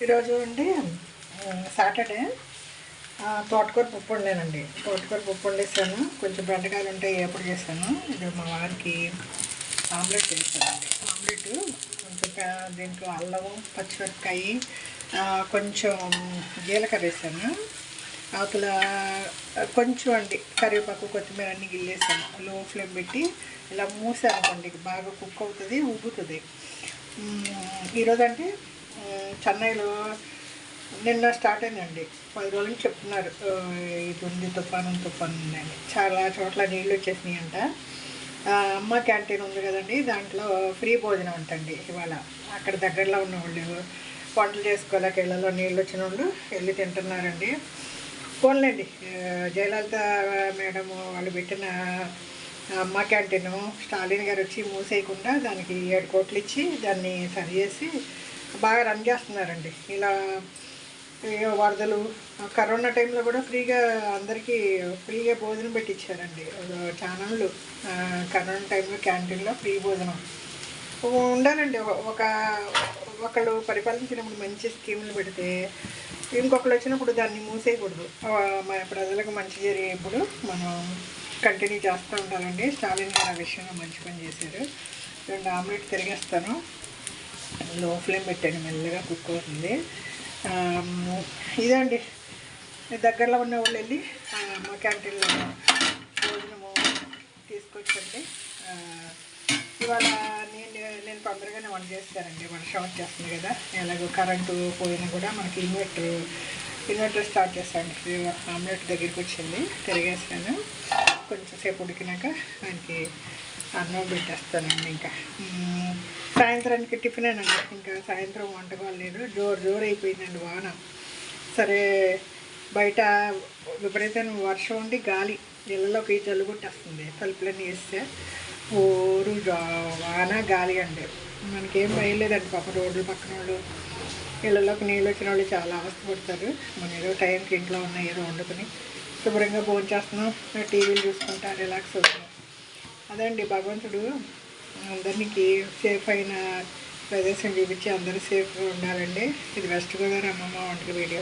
ఈరోజు అండి సాటర్డే తోటకూర పప్పు వండానండి. తోటకూర పప్పు వండేసాను. కొంచెం బెండకాయలు ఉంటాయి, ఎప్పుడు చేశాను. ఇది మా వారికి ఆమ్లెట్ చేశానండి. ఆమ్లెట్ కొంచెం దీంట్లో అల్లము, పచ్చిమిరపకాయ, కొంచెం జీలకర్ర వేసాను. అవతల కొంచెం అండి కరివేపాకు, కొత్తిమీర అన్నీ గిల్లేసాను. లో ఫ్లేమ్ పెట్టి ఇలా మూసానుకోండి, బాగా కుక్ అవుతుంది, ఉబ్బుతుంది. ఈరోజు అంటే చెన్నైలో నిన్న స్టార్ట్ అయిందండి. 10 రోజుల నుంచి చెప్తున్నారు ఇది ఉంది, తుఫాను ఉందని. చాలా చోట్ల నీళ్ళు వచ్చేసినాయి అంట. అమ్మ క్యాంటీన్ ఉంది కదండి, దాంట్లో ఫ్రీ భోజనం ఉంటండి ఇవాళ. అక్కడ దగ్గరలో ఉన్న వాళ్ళు వంటలు చేసుకోలేక ఇళ్ళలో నీళ్ళు వచ్చిన వాళ్ళు వెళ్ళి తింటున్నారండి. పోన్లేండి, జయలలిత మేడం వాళ్ళు పెట్టిన అమ్మ క్యాంటీను స్టాలిన్ గారు వచ్చి మూసేయకుండా దానికి 7 కోట్లు ఇచ్చి దాన్ని సరి చేసి బాగా రన్ చేస్తున్నారండి. ఇలా వరదలు, కరోనా టైంలో కూడా ఫ్రీగా అందరికీ ఫ్రీగా భోజనం పెట్టించారండి ఛానళ్ళు. కరోనా టైంలో క్యాంటీన్లో ఫ్రీ భోజనం ఉండాలండి. ఒకళ్ళు పరిపాలించినప్పుడు మంచి స్కీములు పెడితే ఇంకొకళ్ళు వచ్చినప్పుడు దాన్ని మూసేయకూడదు. మన ప్రజలకు మంచి జరిగేప్పుడు మనం కంటిన్యూ చేస్తూ ఉండాలండి. స్టాలిన్ గారు ఆ విషయంలో మంచి పని చేశారు. 2 ఆమ్లెట్ తిరిగేస్తాను. లో ఫ్లేమ్ పెట్టాను, మెల్లగా కుక్ అవుతుంది. ఇదండి, దగ్గరలో ఉన్న వాళ్ళు వెళ్ళి మా క్యాంటీన్లో భోజనము తీసుకొచ్చండి. ఇవాళ నేను తొందరగానే వంట చేస్తానండి. వర్షం వచ్చేస్తుంది కదా, ఎలాగో కరెంటు పోయినా కూడా మనకి ఇన్వర్టర్ స్టార్ట్ చేస్తాను. ఆమ్లెట్ దగ్గరికి వచ్చింది, తిరిగేస్తాను. కొంచెం సేపు ఉడికినాక ఆయనకి అన్నం పెట్టేస్తానండి. ఇంకా సాయంత్రానికి టిఫినేనండి. ఇంకా సాయంత్రం వంటకాలు లేదు, జోరు అయిపోయిందండి వాన. సరే, బయట విపరీతమైన వర్షం ఉండి గాలి ఇళ్ళలోకి జల్లుగొట్టేస్తుంది. తలుపులన్నీ వేస్తే ఊరు వాన గాలి అండి. మనకేం భయలేదండి. పాప రోడ్ల పక్కన వాళ్ళు, ఇళ్ళలోకి నీళ్ళు వచ్చిన వాళ్ళు చాలా అవస్థపడతారు. మనం ఏదో టైంకి ఇంట్లో ఉన్న ఏదో వండుకొని శుభ్రంగా భోజనం చేస్తున్నాం, టీవీలు చూసుకుంటా రిలాక్స్ అవుతున్నాం. అదండి, భగవంతుడు అందరికీ సేఫ్ అయిన ప్రదేశం చూపించి అందరూ సేఫ్గా ఉండాలండి. ఇది వెస్ట్ గోదావరి అమ్మమ్మ వంటక వీడియో.